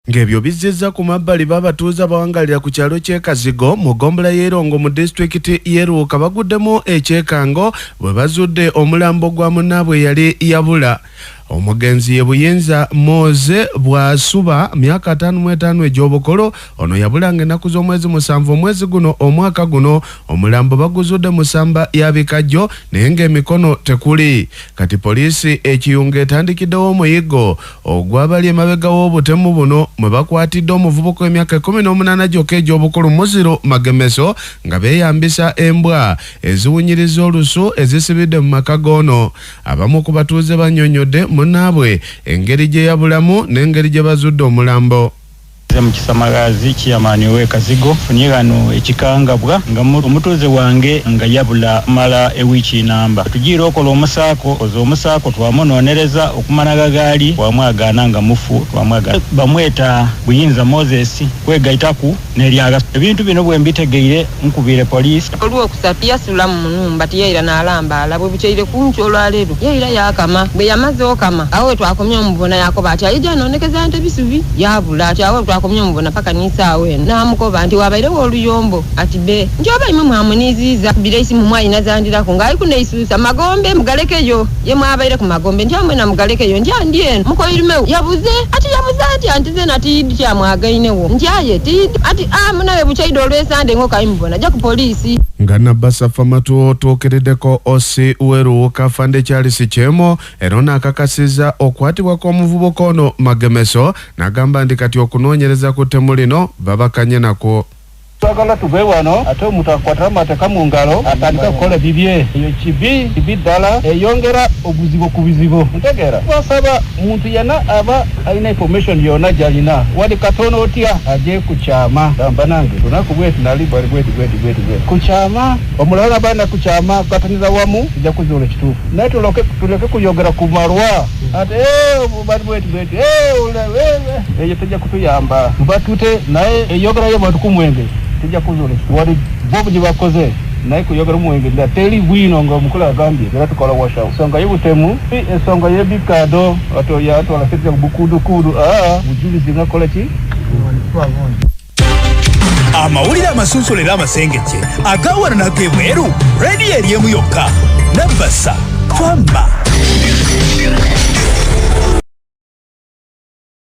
Ng'ebyo bizizza ku mabbali b'abatuuze abawangalira ku kyalo ky'e Kazigo mu ggombolola y'Erongo mu disitulikiti y'e Luuka baguddemu ekyekango bwe bazudde omulambo gwa munnaabwe yali yabula. Omugenzi ye Buyinza Moze bw'asuba myaka 55 egy'obukolo ono yabulanga ennaku z'omwezi 7 omwezi guno omwaka guno omulambo baguzudde mu ssamba ya Bikajjo naye ng'emikono tekuli. Kati poliisi ekiyunga etandikiddewo omuyiggo ogw'abali emabega w'obutemu buno mwe bakwatidde omuvubuka w'emyaka 18 gyokka egy'obukulu muziro magemeso nga beeyambisa embwa eziwunyiriza olusu ezisibidde mu maka goono. Abamu ku batuuze bannyonnyodde munnaabwe engeri gye yabulamu n'engeri gye bazudde omulambo. Mukisamagazi kiyamani we Kazigo funye gano ekikangabwa nga omutuuze wange nga yabula mala ewiki namba tugira okola omusaako twamunonereza okumanaga gaali twamwagaana nga mufu twamwagaana bamweta Buyinza Moses kwegaitaku nelyaga ebintu bino bwe mbitegeire nkubire poliisi olwokusatu yasula mu nnumba tiyera n'alambala bwe bukyayire kunki olwaleero yeyira yakama bwe yamaze okama awo twakomye omubona yakoba ati ayija nonekeza nte bisubi yabula ati awo twakomye omubona paka nisaawe n'amukoba nti wabairewo oluyombo ati be njoba imwe mwamuniziza bireisi mu mwayina zandirako ng'ali kuneisuusa magombe mugalekeyo ye mwabaire ku magombe nti amwe na mugalekeyo nti andi eno mukoirimewo yabuze ati antize nati kyamwagainewo nti aye tidi ati munawe bukyayide olwesande ng'okayimubona ajja ku poliisi. Nga Nabasa Famatu otwokereddeko Osi Uweruuka Fande Charles Kyemo era n'akakasizza okwatibwa kw'omuvubuka ono Magemeso n'agamba nti kati okunoonyereza ku ttemu lino babakanye nako. Twagala tugwe wano ate omuntu akwata amateeka mu ngalo atandika kukola bibye eyo kibi ddala eyongera obuzibu ku bizibu ntegeera twasaba muntu yena aba alina information yonna gy'alina wali katono otya ajje ku kyama gamba nange lunaku bwetu nali bwali bwetu ku kyama omulala banda ku kyama kataniza wamu tujja kuzuula ekituufu naye tuleke kuyogera ku malwa ate bali bwetu eyo tujja kutuyamba tubatute naye eyogerayo bantu ku mwenge tujja kuzuula wali bobu gye bakoze naye kuyogera omwenge nda teri bwino nga omukulu agambye era tukola washawo ensonga y'obutemu ensonga y'ebikado atwala sente bukudukudu bujulizi ngakola ki amawulire amasunsulera amasengejje agawana n'ag'ebweru rediyo eri emu yokka Nabasa Famba.